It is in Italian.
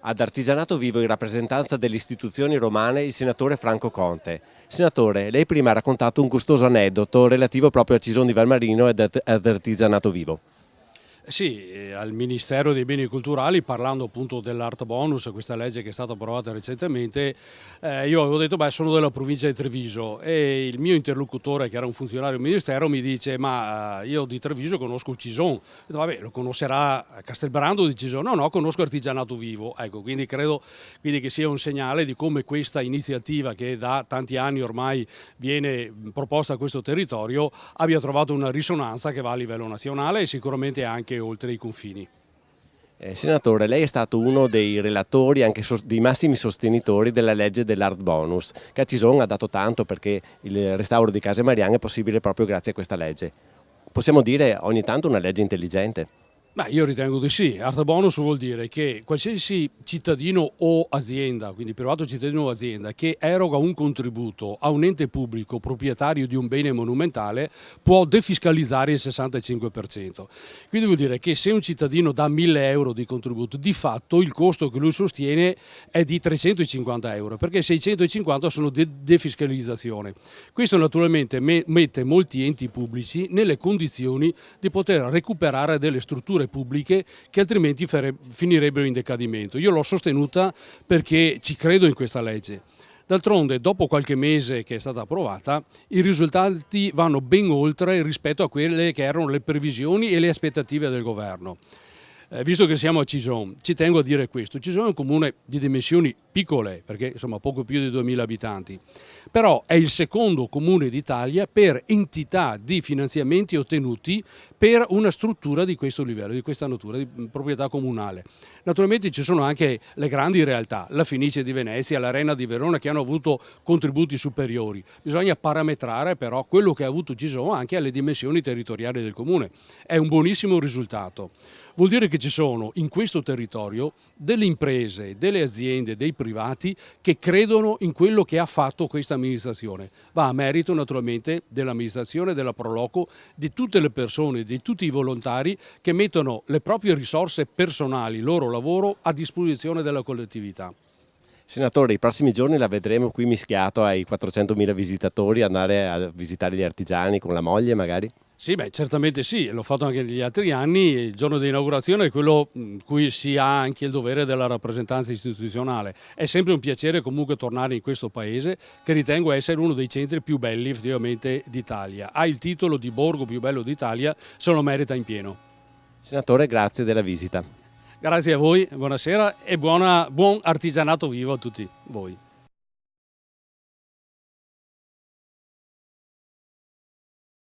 Ad Artigianato Vivo, in rappresentanza delle istituzioni romane, il senatore Franco Conte. Senatore, lei prima ha raccontato un gustoso aneddoto relativo proprio a Cison di Valmarino ed ad Artigianato Vivo. Sì, al Ministero dei Beni Culturali, parlando appunto dell'Art Bonus, questa legge che è stata approvata recentemente, io avevo detto, sono della provincia di Treviso, e il mio interlocutore, che era un funzionario del Ministero, mi dice, io di Treviso conosco Cison. Ho detto, vabbè, lo conoscerà Castelbrando di Cison? No, conosco Artigianato Vivo. Ecco, quindi credo che sia un segnale di come questa iniziativa, che da tanti anni ormai viene proposta a questo territorio, abbia trovato una risonanza che va a livello nazionale e sicuramente anche oltre i confini. Senatore, lei è stato uno dei relatori, anche dei massimi sostenitori della legge dell'Art Bonus, che a Cison ha dato tanto, perché il restauro di case mariane è possibile proprio grazie a questa legge. Possiamo dire ogni tanto una legge intelligente? Io ritengo di sì. Art bonus vuol dire che qualsiasi cittadino o azienda, quindi privato cittadino o azienda, che eroga un contributo a un ente pubblico proprietario di un bene monumentale può defiscalizzare il 65%. Quindi vuol dire che se un cittadino dà 1.000 euro di contributo, di fatto il costo che lui sostiene è di 350 euro, perché 650 sono defiscalizzazione. Questo naturalmente mette molti enti pubblici nelle condizioni di poter recuperare delle strutture pubbliche che altrimenti finirebbero in decadimento. Io l'ho sostenuta perché ci credo in questa legge. D'altronde, dopo qualche mese che è stata approvata, i risultati vanno ben oltre rispetto a quelle che erano le previsioni e le aspettative del governo. Visto che siamo a Cison, ci tengo a dire questo. Cison è un comune di dimensioni piccole, perché insomma poco più di 2000 abitanti, però è il secondo comune d'Italia per entità di finanziamenti ottenuti per una struttura di questo livello, di questa natura, di proprietà comunale. Naturalmente ci sono anche le grandi realtà, la Fenice di Venezia, l'Arena di Verona, che hanno avuto contributi superiori. Bisogna parametrare però quello che ha avuto Cison anche alle dimensioni territoriali del comune. È un buonissimo risultato. Vuol dire che ci sono in questo territorio delle imprese, delle aziende, dei privati che credono in quello che ha fatto questa amministrazione. Va a merito naturalmente dell'amministrazione, della Proloco, di tutte le persone, di tutti i volontari che mettono le proprie risorse personali, il loro lavoro a disposizione della collettività. Senatore, i prossimi giorni la vedremo qui mischiato ai 400.000 visitatori, andare a visitare gli artigiani con la moglie magari? Sì, certamente sì, l'ho fatto anche negli altri anni. Il giorno di inaugurazione è quello in cui si ha anche il dovere della rappresentanza istituzionale. È sempre un piacere comunque tornare in questo paese, che ritengo essere uno dei centri più belli effettivamente d'Italia. Ha il titolo di borgo più bello d'Italia, se lo merita in pieno. Senatore, grazie della visita. Grazie a voi, buonasera e buon artigianato vivo a tutti voi.